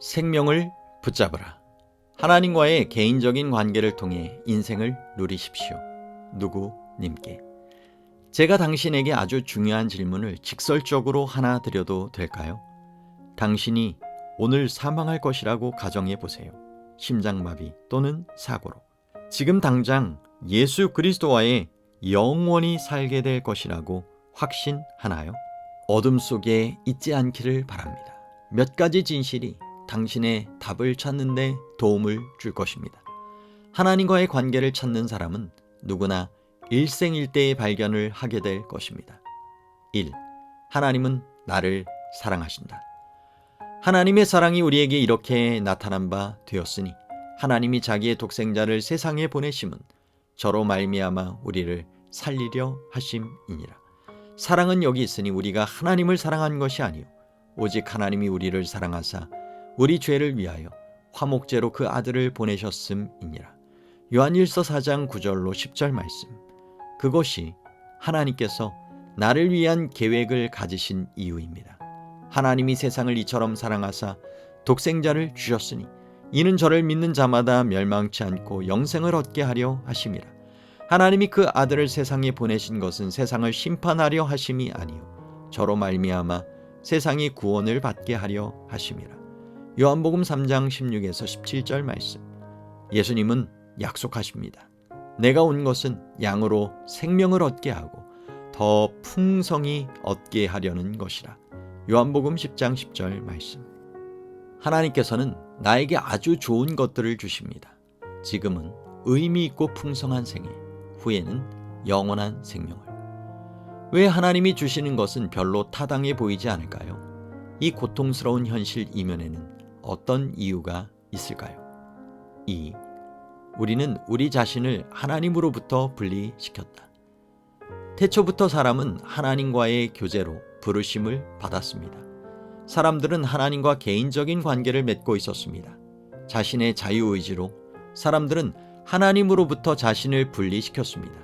생명을 붙잡으라. 하나님과의 개인적인 관계를 통해 인생을 누리십시오. 누구님께. 제가 당신에게 아주 중요한 질문을 직설적으로 하나 드려도 될까요? 당신이 오늘 사망할 것이라고 가정해 보세요. 심장마비 또는 사고로. 지금 당장 예수 그리스도와의 영원히 살게 될 것이라고 확신하나요? 어둠 속에 있지 않기를 바랍니다. 몇 가지 진실이 당신의 답을 찾는 데 도움을 줄 것입니다. 하나님과의 관계를 찾는 사람은 누구나 일생일대의 발견을 하게 될 것입니다. 1. 하나님은 나를 사랑하신다. 하나님의 사랑이 우리에게 이렇게 나타난 바 되었으니 하나님이 자기의 독생자를 세상에 보내심은 저로 말미암아 우리를 살리려 하심이니라. 사랑은 여기 있으니 우리가 하나님을 사랑한 것이 아니요 오직 하나님이 우리를 사랑하사 우리 죄를 위하여 화목제로 그 아들을 보내셨음이니라. 요한일서 4장 9절로 10절 말씀. 그것이 하나님께서 나를 위한 계획을 가지신 이유입니다. 하나님이 세상을 이처럼 사랑하사 독생자를 주셨으니 이는 저를 믿는 자마다 멸망치 않고 영생을 얻게 하려 하심이라. 하나님이 그 아들을 세상에 보내신 것은 세상을 심판하려 하심이 아니요 저로 말미암아 세상이 구원을 받게 하려 하심이라. 요한복음 3장 16에서 17절 말씀. 예수님은 약속하십니다. 내가 온 것은 양으로 생명을 얻게 하고 더 풍성히 얻게 하려는 것이라. 요한복음 10장 10절 말씀. 하나님께서는 나에게 아주 좋은 것들을 주십니다. 지금은 의미 있고 풍성한 생애, 후에는 영원한 생명을. 왜 하나님이 주시는 것은 별로 타당해 보이지 않을까요? 이 고통스러운 현실 이면에는 어떤 이유가 있을까요? 2. 우리는 우리 자신을 하나님으로부터 분리시켰다. 태초부터 사람은 하나님과의 교제로 부르심을 받았습니다. 사람들은 하나님과 개인적인 관계를 맺고 있었습니다. 자신의 자유의지로 사람들은 하나님으로부터 자신을 분리시켰습니다.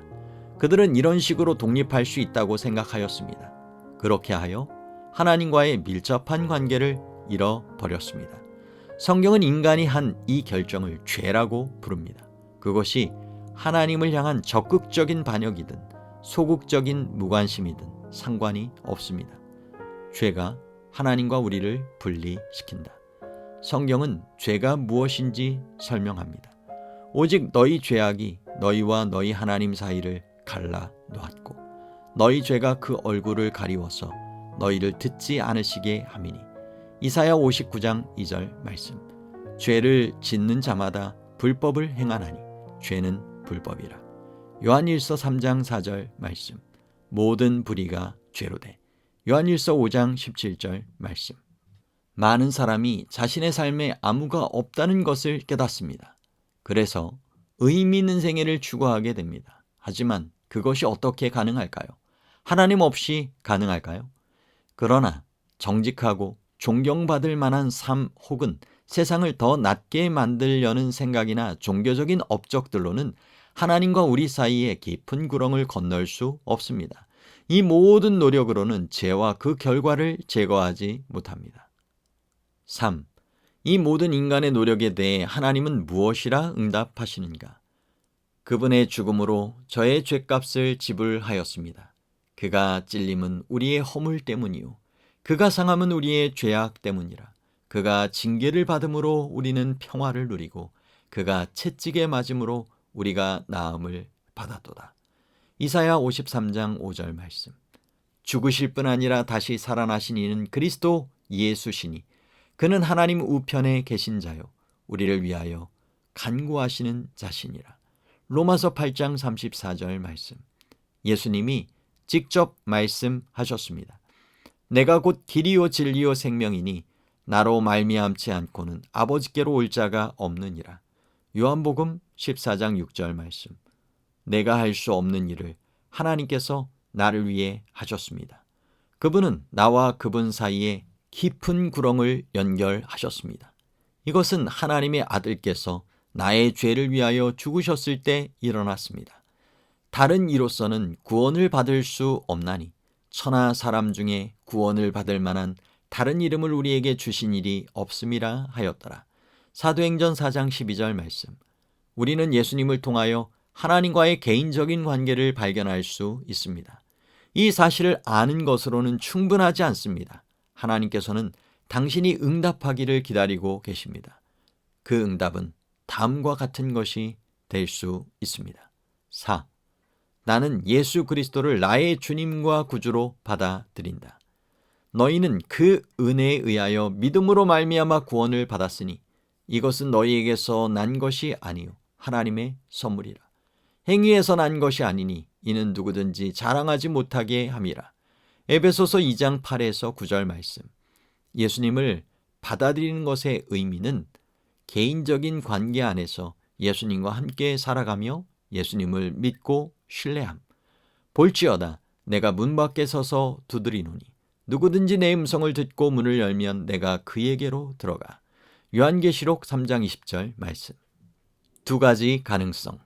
그들은 이런 식으로 독립할 수 있다고 생각하였습니다. 그렇게 하여 하나님과의 밀접한 관계를 잃어버렸습니다. 성경은 인간이 한 이 결정을 죄라고 부릅니다. 그것이 하나님을 향한 적극적인 반역이든 소극적인 무관심이든 상관이 없습니다. 죄가 하나님과 우리를 분리시킨다. 성경은 죄가 무엇인지 설명합니다. 오직 너희 죄악이 너희와 너희 하나님 사이를 갈라 놓았고 너희 죄가 그 얼굴을 가리워서 너희를 듣지 않으시게 함이니. 이사야 59장 2절 말씀. 죄를 짓는 자마다 불법을 행하나니 죄는 불법이라. 요한일서 3장 4절 말씀. 모든 불의가 죄로되. 요한일서 5장 17절 말씀. 많은 사람이 자신의 삶에 아무가 없다는 것을 깨닫습니다. 그래서 의미 있는 생애를 추구하게 됩니다. 하지만 그것이 어떻게 가능할까요? 하나님 없이 가능할까요? 그러나 정직하고 존경받을 만한 삶 혹은 세상을 더 낫게 만들려는 생각이나 종교적인 업적들로는 하나님과 우리 사이에 깊은 구렁을 건널 수 없습니다. 이 모든 노력으로는 죄와 그 결과를 제거하지 못합니다. 3. 이 모든 인간의 노력에 대해 하나님은 무엇이라 응답하시는가? 그분의 죽음으로 저의 죄값을 지불하였습니다. 그가 찔림은 우리의 허물 때문이요 그가 상함은 우리의 죄악 때문이라. 그가 징계를 받음으로 우리는 평화를 누리고 그가 채찍에 맞음으로 우리가 나음을 받았도다. 이사야 53장 5절 말씀. 죽으실 뿐 아니라 다시 살아나신 이는 그리스도 예수시니 그는 하나님 우편에 계신 자요 우리를 위하여 간구하시는 자시니라. 로마서 8장 34절 말씀. 예수님이 직접 말씀하셨습니다. 내가 곧 길이요 진리요 생명이니 나로 말미암지 않고는 아버지께로 올 자가 없느니라. 요한복음 14장 6절 말씀. 내가 할 수 없는 일을 하나님께서 나를 위해 하셨습니다. 그분은 나와 그분 사이에 깊은 구렁을 연결하셨습니다. 이것은 하나님의 아들께서 나의 죄를 위하여 죽으셨을 때 일어났습니다. 다른 이로서는 구원을 받을 수 없나니 천하 사람 중에 구원을 받을 만한 다른 이름을 우리에게 주신 일이 없음이라 하였더라. 사도행전 4장 12절 말씀. 우리는 예수님을 통하여 하나님과의 개인적인 관계를 발견할 수 있습니다. 이 사실을 아는 것으로는 충분하지 않습니다. 하나님께서는 당신이 응답하기를 기다리고 계십니다. 그 응답은 다음과 같은 것이 될 수 있습니다. 4. 나는 예수 그리스도를 나의 주님과 구주로 받아들인다. 너희는 그 은혜에 의하여 믿음으로 말미암아 구원을 받았으니 이것은 너희에게서 난 것이 아니요 하나님의 선물이라. 행위에서 난 것이 아니니 이는 누구든지 자랑하지 못하게 함이라. 에베소서 2장 8에서 9절 말씀. 예수님을 받아들이는 것의 의미는 개인적인 관계 안에서 예수님과 함께 살아가며 예수님을 믿고 신뢰함. 볼지어다 내가 문 밖에 서서 두드리노니 누구든지 내 음성을 듣고 문을 열면 내가 그에게로 들어가. 요한계시록 3장 20절 말씀. 두 가지 가능성.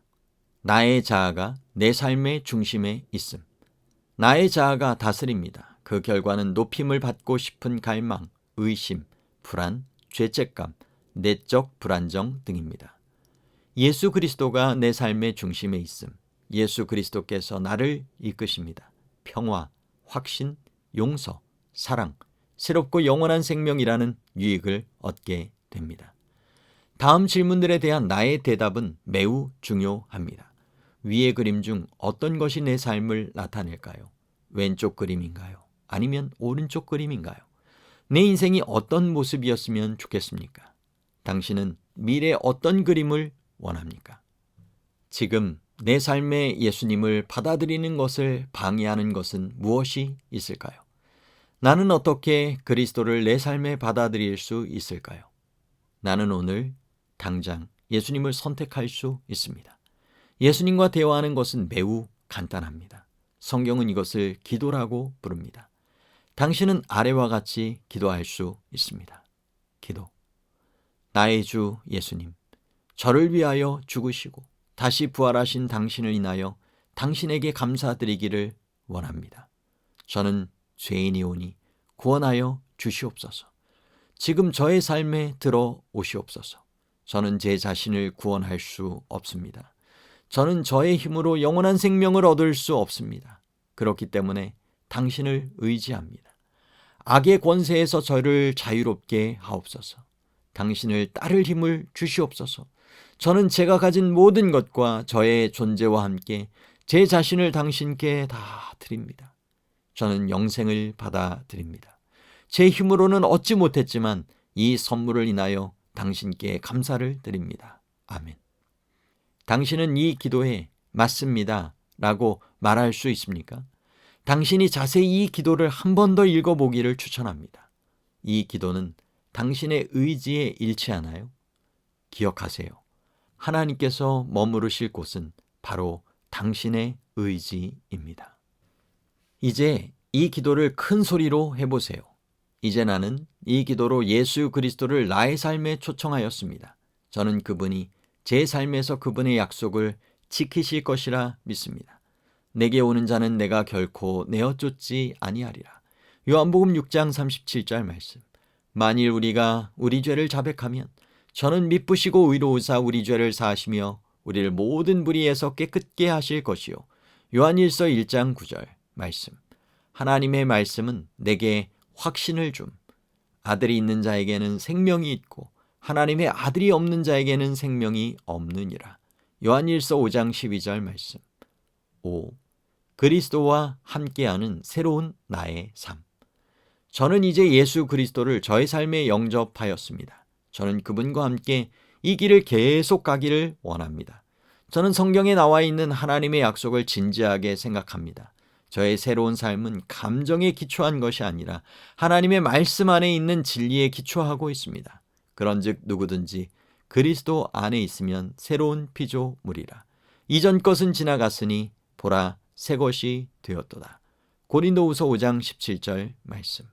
나의 자아가 내 삶의 중심에 있음. 나의 자아가 다스립니다. 그 결과는 높임을 받고 싶은 갈망, 의심, 불안, 죄책감, 내적 불안정 등입니다. 예수 그리스도가 내 삶의 중심에 있음. 예수 그리스도께서 나를 이끄십니다. 평화, 확신, 용서, 사랑, 새롭고 영원한 생명이라는 유익을 얻게 됩니다. 다음 질문들에 대한 나의 대답은 매우 중요합니다. 위의 그림 중 어떤 것이 내 삶을 나타낼까요? 왼쪽 그림인가요? 아니면 오른쪽 그림인가요? 내 인생이 어떤 모습이었으면 좋겠습니까? 당신은 미래의 어떤 그림을 원합니까? 지금 내 삶에 예수님을 받아들이는 것을 방해하는 것은 무엇이 있을까요? 나는 어떻게 그리스도를 내 삶에 받아들일 수 있을까요? 나는 오늘 당장 예수님을 선택할 수 있습니다. 예수님과 대화하는 것은 매우 간단합니다. 성경은 이것을 기도라고 부릅니다. 당신은 아래와 같이 기도할 수 있습니다. 기도. 나의 주 예수님, 저를 위하여 죽으시고 다시 부활하신 당신을 인하여 당신에게 감사드리기를 원합니다. 저는 죄인이오니 구원하여 주시옵소서. 지금 저의 삶에 들어오시옵소서. 저는 제 자신을 구원할 수 없습니다. 저는 저의 힘으로 영원한 생명을 얻을 수 없습니다. 그렇기 때문에 당신을 의지합니다. 악의 권세에서 저를 자유롭게 하옵소서. 당신을 따를 힘을 주시옵소서. 저는 제가 가진 모든 것과 저의 존재와 함께 제 자신을 당신께 다 드립니다. 저는 영생을 받아드립니다. 제 힘으로는 얻지 못했지만 이 선물을 인하여 당신께 감사를 드립니다. 아멘. 당신은 이 기도에 맞습니다 라고 말할 수 있습니까? 당신이 자세히 이 기도를 한 번 더 읽어보기를 추천합니다. 이 기도는 당신의 의지에 일치하나요? 기억하세요. 하나님께서 머무르실 곳은 바로 당신의 의지입니다. 이제 이 기도를 큰 소리로 해보세요. 이제 나는 이 기도로 예수 그리스도를 나의 삶에 초청하였습니다. 저는 그분이 제 삶에서 그분의 약속을 지키실 것이라 믿습니다. 내게 오는 자는 내가 결코 내어 쫓지 아니하리라. 요한복음 6장 37절 말씀. 만일 우리가 우리 죄를 자백하면 저는 미쁘시고 의로우사 우리 죄를 사하시며 우리를 모든 불의에서 깨끗게 하실 것이요. 요한일서 1장 9절 말씀. 하나님의 말씀은 내게 확신을 줌. 아들이 있는 자에게는 생명이 있고 하나님의 아들이 없는 자에게는 생명이 없느니라. 요한일서 5장 12절 말씀. 5. 그리스도와 함께하는 새로운 나의 삶. 저는 이제 예수 그리스도를 저의 삶에 영접하였습니다. 저는 그분과 함께 이 길을 계속 가기를 원합니다. 저는 성경에 나와 있는 하나님의 약속을 진지하게 생각합니다. 저의 새로운 삶은 감정에 기초한 것이 아니라 하나님의 말씀 안에 있는 진리에 기초하고 있습니다. 그런즉 누구든지 그리스도 안에 있으면 새로운 피조물이라. 이전 것은 지나갔으니 보라 새 것이 되었도다. 고린도후서 5장 17절 말씀.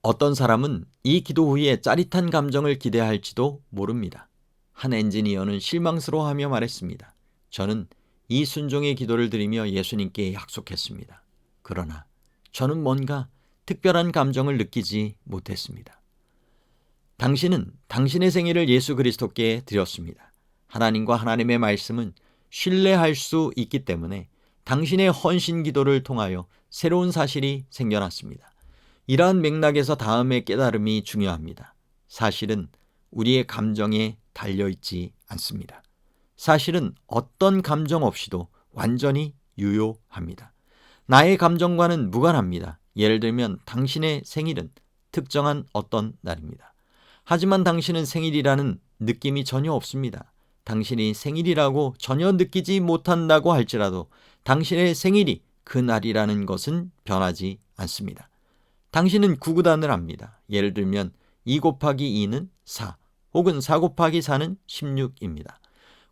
어떤 사람은 이 기도 후에 짜릿한 감정을 기대할지도 모릅니다. 한 엔지니어는 실망스러워하며 말했습니다. 저는 이 순종의 기도를 드리며 예수님께 약속했습니다. 그러나 저는 뭔가 특별한 감정을 느끼지 못했습니다. 당신은 당신의 생일을 예수 그리스도께 드렸습니다. 하나님과 하나님의 말씀은 신뢰할 수 있기 때문에 당신의 헌신 기도를 통하여 새로운 사실이 생겨났습니다. 이러한 맥락에서 다음의 깨달음이 중요합니다. 사실은 우리의 감정에 달려있지 않습니다. 사실은 어떤 감정 없이도 완전히 유효합니다. 나의 감정과는 무관합니다. 예를 들면 당신의 생일은 특정한 어떤 날입니다. 하지만 당신은 생일이라는 느낌이 전혀 없습니다. 당신이 생일이라고 전혀 느끼지 못한다고 할지라도 당신의 생일이 그 날이라는 것은 변하지 않습니다. 당신은 구구단을 합니다. 예를 들면 2 곱하기 2는 4 혹은 4 곱하기 4는 16입니다.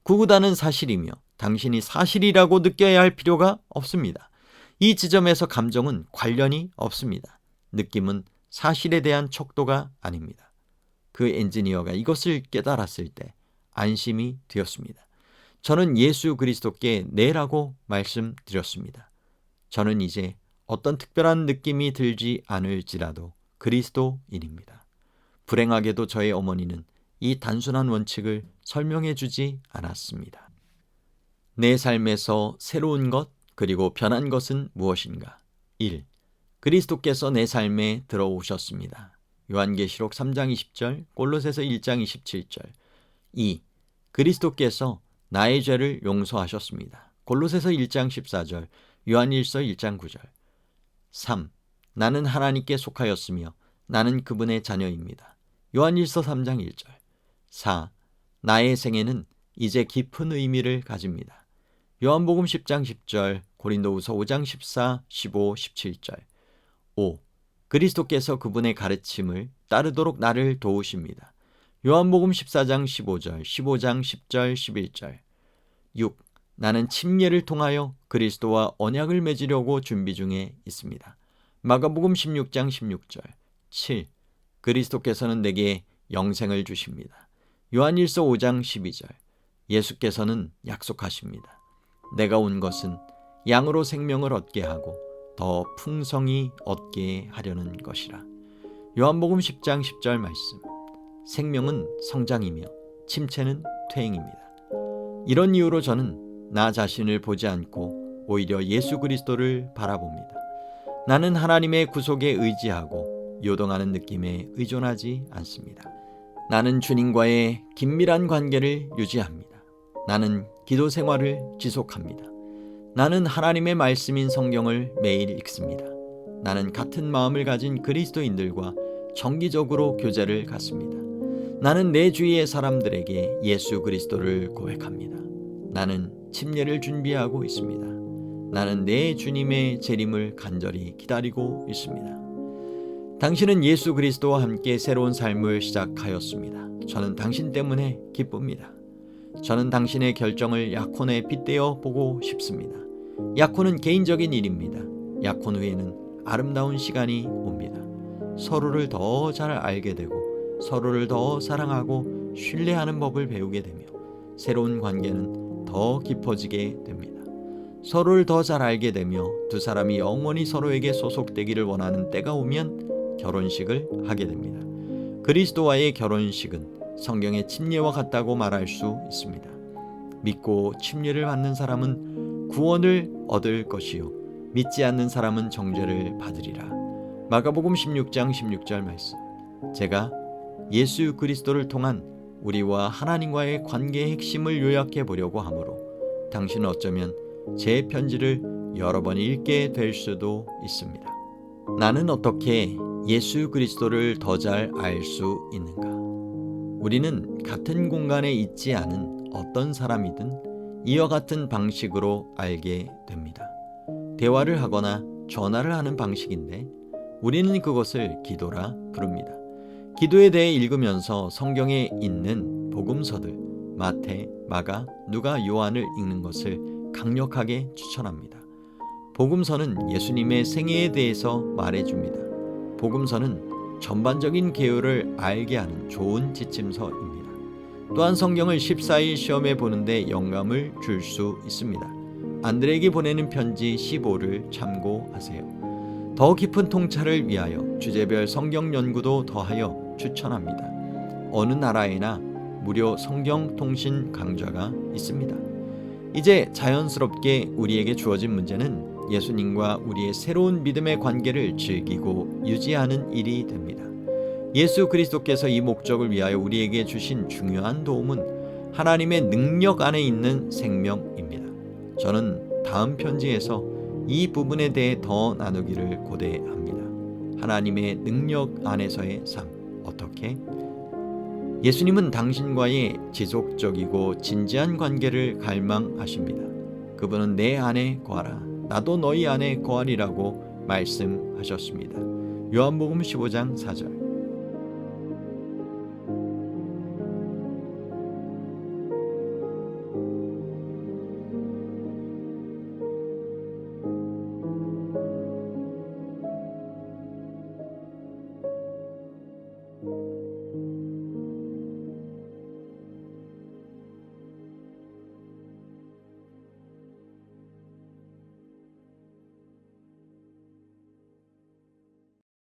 구구단은 사실이며 당신이 사실이라고 느껴야 할 필요가 없습니다. 이 지점에서 감정은 관련이 없습니다. 느낌은 사실에 대한 척도가 아닙니다. 그 엔지니어가 이것을 깨달았을 때 안심이 되었습니다. 저는 예수 그리스도께 네라고 말씀드렸습니다. 저는 이제 어떤 특별한 느낌이 들지 않을지라도 그리스도인입니다. 불행하게도 저의 어머니는 이 단순한 원칙을 설명해 주지 않았습니다. 내 삶에서 새로운 것 그리고 변한 것은 무엇인가? 1. 그리스도께서 내 삶에 들어오셨습니다. 요한계시록 3장 20절, 골로새서 1장 27절. 2. 그리스도께서 나의 죄를 용서하셨습니다. 골로새서 1장 14절, 요한일서 1장 9절. 3. 나는 하나님께 속하였으며 나는 그분의 자녀입니다. 요한일서 3장 1절. 4. 나의 생애는 이제 깊은 의미를 가집니다. 요한복음 10장 10절, 고린도후서 5장 14, 15, 17절. 5. 그리스도께서 그분의 가르침을 따르도록 나를 도우십니다. 요한복음 14장 15절, 15장 10절, 11절. 6. 나는 침례를 통하여 그리스도와 언약을 맺으려고 준비 중에 있습니다. 마가복음 16장 16절. 7. 그리스도께서는 내게 영생을 주십니다. 요한일서 5장 12절. 예수께서는 약속하십니다. 내가 온 것은 양으로 생명을 얻게 하고 더 풍성히 얻게 하려는 것이라. 요한복음 10장 10절 말씀. 생명은 성장이며 침체는 퇴행입니다. 이런 이유로 저는 나 자신을 보지 않고 오히려 예수 그리스도를 바라봅니다. 나는 하나님의 구속에 의지하고 요동하는 느낌에 의존하지 않습니다. 나는 주님과의 긴밀한 관계를 유지합니다. 나는 기도 생활을 지속합니다. 나는 하나님의 말씀인 성경을 매일 읽습니다. 나는 같은 마음을 가진 그리스도인들과 정기적으로 교제를 갖습니다. 나는 내 주위의 사람들에게 예수 그리스도를 고백합니다. 나는 침례를 준비하고 있습니다. 나는 내 주님의 재림을 간절히 기다리고 있습니다. 당신은 예수 그리스도와 함께 새로운 삶을 시작하였습니다. 저는 당신 때문에 기쁩니다. 저는 당신의 결정을 약혼에 빗대어 보고 싶습니다. 약혼은 개인적인 일입니다. 약혼 후에는 아름다운 시간이 옵니다. 서로를 더 잘 알게 되고 서로를 더 사랑하고 신뢰하는 법을 배우게 되며 새로운 관계는 더 깊어지게 됩니다. 서로를 더 잘 알게 되며 두 사람이 영원히 서로에게 소속되기를 원하는 때가 오면 결혼식을 하게 됩니다. 그리스도와의 결혼식은 성경의 침례와 같다고 말할 수 있습니다. 믿고 침례를 받는 사람은 구원을 얻을 것이요 믿지 않는 사람은 정죄를 받으리라. 마가복음 16장 16절 말씀. 제가 예수 그리스도를 통한 우리와 하나님과의 관계의 핵심을 요약해 보려고 하므로 당신은 어쩌면 제 편지를 여러 번 읽게 될 수도 있습니다. 나는 어떻게 예수 그리스도를 더 잘 알 수 있는가? 우리는 같은 공간에 있지 않은 어떤 사람이든 이와 같은 방식으로 알게 됩니다. 대화를 하거나 전화를 하는 방식인데 우리는 그것을 기도라 부릅니다. 기도에 대해 읽으면서 성경에 있는 복음서들 마태, 마가, 누가, 요한을 읽는 것을 강력하게 추천합니다. 복음서는 예수님의 생애에 대해서 말해줍니다. 복음서는 전반적인 개요를 알게 하는 좋은 지침서입니다. 또한 성경을 14일 시험해 보는데 영감을 줄 수 있습니다. 안드레에게 보내는 편지 15를 참고하세요. 더 깊은 통찰을 위하여 주제별 성경 연구도 더하여 추천합니다. 어느 나라에나 무료 성경 통신 강좌가 있습니다. 이제 자연스럽게 우리에게 주어진 문제는 예수님과 우리의 새로운 믿음의 관계를 즐기고 유지하는 일이 됩니다. 예수 그리스도께서 이 목적을 위하여 우리에게 주신 중요한 도움은 하나님의 능력 안에 있는 생명입니다. 저는 다음 편지에서 이 부분에 대해 더 나누기를 고대합니다. 하나님의 능력 안에서의 삶, 어떻게? 예수님은 당신과의 지속적이고 진지한 관계를 갈망하십니다. 그분은 내 안에 거하라, 나도 너희 안에 거하리라고 말씀하셨습니다. 요한복음 15장 4절.